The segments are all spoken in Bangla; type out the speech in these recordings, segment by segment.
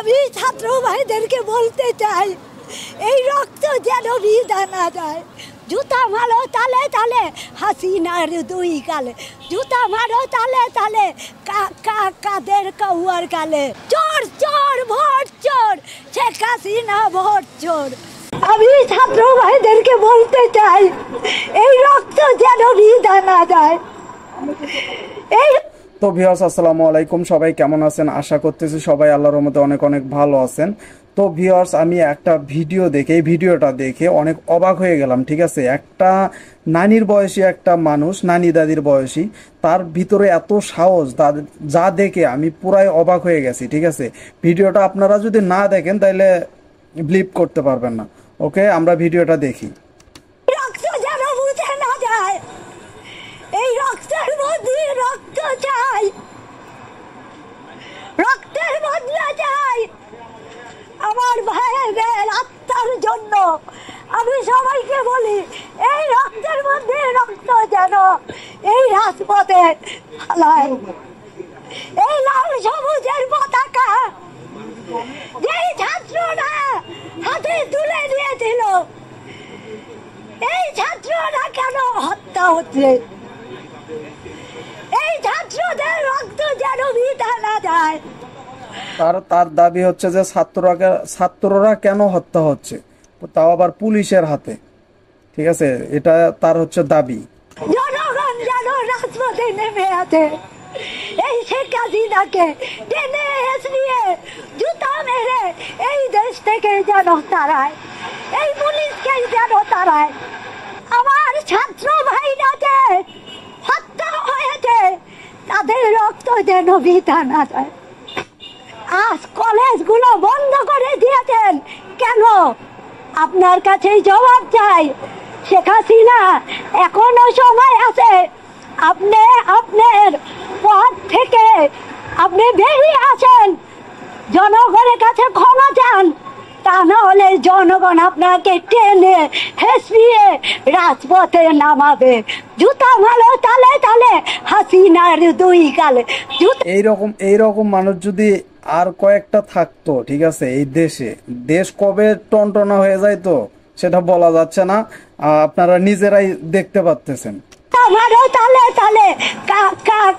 আমি ছাত্র ভাইদেরকে বলতে চাই, এই রক্ত যেন বৃথা না যায়। জুতা মারো তালে তালে হাসিনার দুই গালে, জুতা মারো তালে তালে কাদের কৌয়ার গালে। চোর চোর ভোট চোর, শেখ হাসিনা ভোট চোর। আমি ছাত্র ভাইদেরকে বলতে চাই, এই রক্ত যেন বৃথা না যায়। তো ভিউয়ার্স, আসসালামু আলাইকুম। সবাই কেমন আছেন? আশা করতেছি সবাই আল্লাহর রহমতে অনেক অনেক ভালো আছেন। তো ভিউয়ার্স, আমি একটা ভিডিও দেখে, এই ভিডিওটা দেখে অনেক অবাক হয়ে গেলাম। ঠিক আছে, একটা নানির বয়সী একটা মানুষ, নানি দাদির বয়সী, তার ভিতরে এত সাহস, যা দেখে আমি পুরাই অবাক হয়ে গেছি। ঠিক আছে, ভিডিওটা আপনারা যদি না দেখেন তাহলে বিলিভ করতে পারবেন না। ওকে, আমরা ভিডিওটা দেখি। রক্ত যেন মুছে না যায়, এই রক্তের মধ্যে রক্ত চাই, রক্তের বদলা চাই আমার ভাইয়ের আত্মার জন্য। আমি সবাইকে বলি, এই রক্তের মধ্যে রক্ত যেন এই রাজপথে হালায়। এই লাল সবুজের পতাকা যেই ছাত্ররা হাতে তুলে নিয়েছিল, এই ছাত্ররা কেন হত্যা হচ্ছে? এই ছাত্রদের রক্ত যেন বৃথা না যায়। তার দাবি হচ্ছে যে ছাত্ররা কেন হত্যা হচ্ছে, তাও আবার পুলিশের হাতে। ঠিক আছে, এটা তার হচ্ছে দাবি। জনগণ যেন রাজপথে নেমে আছে, এই শেখ হাসিনাকে টেনে হেঁচড়িয়ে জুতা মেরে এই দেশ থেকে যেন তাড়ায়, এই পুলিশকে যেন তাড়ায়। আমার ছাত্র ভাইরাতে হত্যা হয়েছে, তাদের রক্ত যেন বৃথা না যায়। আজ কলেজগুলো বন্ধ করে দিয়েছেন কেন? আপনার কাছেই জবাব চাই। শেখ হাসিনা, এখনো সময় আছে, আপনি আপনার পদ থেকে আপনি বেরিয়ে আসেন, জনগণের কাছে ক্ষমা চান। তা না হলে জনগণ আপনাকে টেনে হেঁচড়িয়ে রাজপথে নামাবে। জুতা মারো তালে তালে হাসিনার দুই গালে। এইরকম মানুষ যদি আর কয়েকটা থাকতো, ঠিক আছে, এই দেশ কবে টনটনা হয়ে যায় তো সেটা বলা যাচ্ছে না। আপনারা নিজেরাই দেখতে পাচ্ছেন। মারো তালে তালে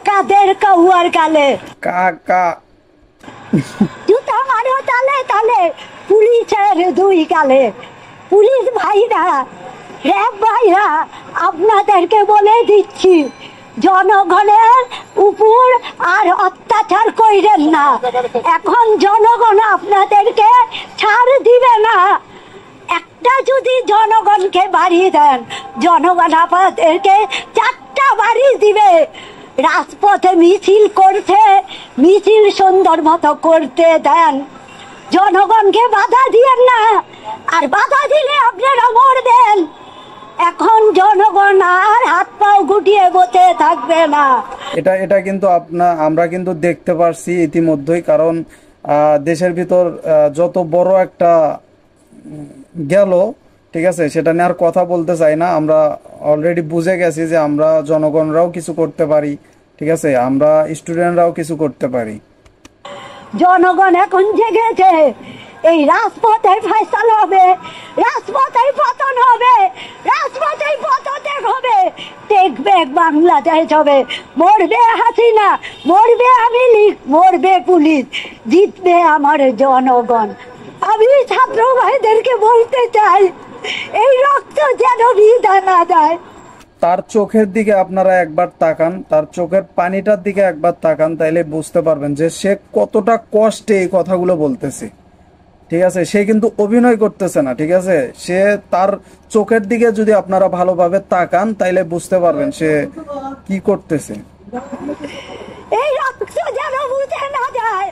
কাদের কৌয়ার গালে, জুতা মারো তালে তালে পুলিশের দুই গালে। পুলিশ ভাইরা, র্যাব ভাইরা, আপনাদেরকে বলে দিচ্ছি, জনগণের উপর আর অত্যাচার কইরেন না। এখন জনগণ আপনাদেরকে ছাড় দিবে না। একটা যদি জনগণকে বাড়ি দেন, জনগণ আপনাদেরকে 4টা বাড়ি দিবে। রাজপথে মিছিল করছে, মিছিল সুন্দর মতো করতে দেন, জনগণকে বাধা দিয়েন না। আর বাধা দিলে আপনারা মরবেন। এখন জনগণ আর হাত পাও গুটিয়ে বসে থাকবে না। এটা কিন্তু আমরা কিন্তু দেখতে পারছি ইতিমধ্যেই। কারণ দেশের ভিতর যত বড় একটা গেল, ঠিক আছে, সেটা নিয়ে আর কথা বলতে চাই না। আমরা অলরেডি বুঝে গেছি যে আমরা জনগণরাও কিছু করতে পারি। ঠিক আছে, আমরা স্টুডেন্টরাও কিছু করতে পারি। জনগণ এখন জেগেছে, এই রাজপথে ফয়সালা হবে, রাজপথে পতন হবে, রাজপথে পদত্যাগ হবে, দেখবে বাংলাদেশ হবে। মরবে হাসিনা, মরবে আওয়ামী লীগ, মরবে পুলিশ, জিতবে আমার জনগণ। আমি ছাত্র ভাইদেরকে বলতে চাই, এই রক্ত যেন বৃথা না যায়। তার চোখের দিকে আপনারা একবার তাকান, তার চোখের পানিটার দিকে একবার তাকান, তাইলে বুঝতে পারবেন যে সে কতটা কষ্টে এই কথাগুলো বলতেছে। ঠিক আছে, সে কিন্তু অভিনয় করতেছে না। ঠিক আছে, সে তার চোখের দিকে যদি আপনারা ভালোভাবে তাকান তাইলে বুঝতে পারবেন সে কি করতেছে। এই রক্ত যেন মুছে না যায়,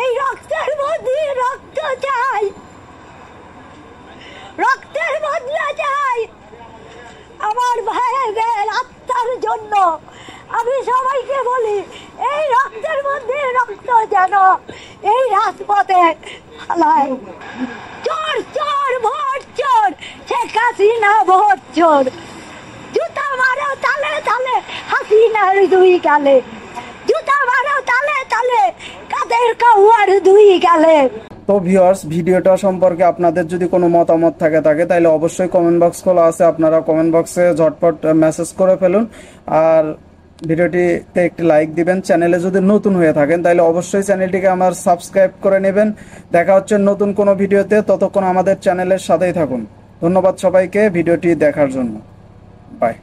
এই রক্তের মধ্যে রক্ত চাই, রক্তের বদলা চাই আমার ভাইয়ের আত্মার জন্য। আমি সবাইকে বলি, এই রক্তের মধ্যে রক্ত যেন এই রাজপথে হালায়। চোর চোর ভোট চোর, শেখ হাসিনা ভোট চোর। জুতা মারো তালে তালে হাসিনার দুই গালে, জুতা মারো তালে তালে তাদের কাউয়ার দুই গালে। তো ভিউয়ার্স, ভিডিওটা সম্পর্কে আপনাদের যদি কোনো মতামত থাকে তাহলে অবশ্যই কমেন্ট বক্স খোলা আছে, আপনারা কমেন্ট বক্সে ঝটপট মেসেজ করে ফেলুন। আর ভিডিওটিতে একটি লাইক দিবেন। চ্যানেলে যদি নতুন হয়ে থাকেন তাহলে অবশ্যই চ্যানেলটিকে আমার সাবস্ক্রাইব করে নেবেন। দেখা হচ্ছে নতুন কোনো ভিডিওতে, ততক্ষণ আমাদের চ্যানেলের সাথেই থাকুন। ধন্যবাদ সবাইকে ভিডিওটি দেখার জন্য। বাই।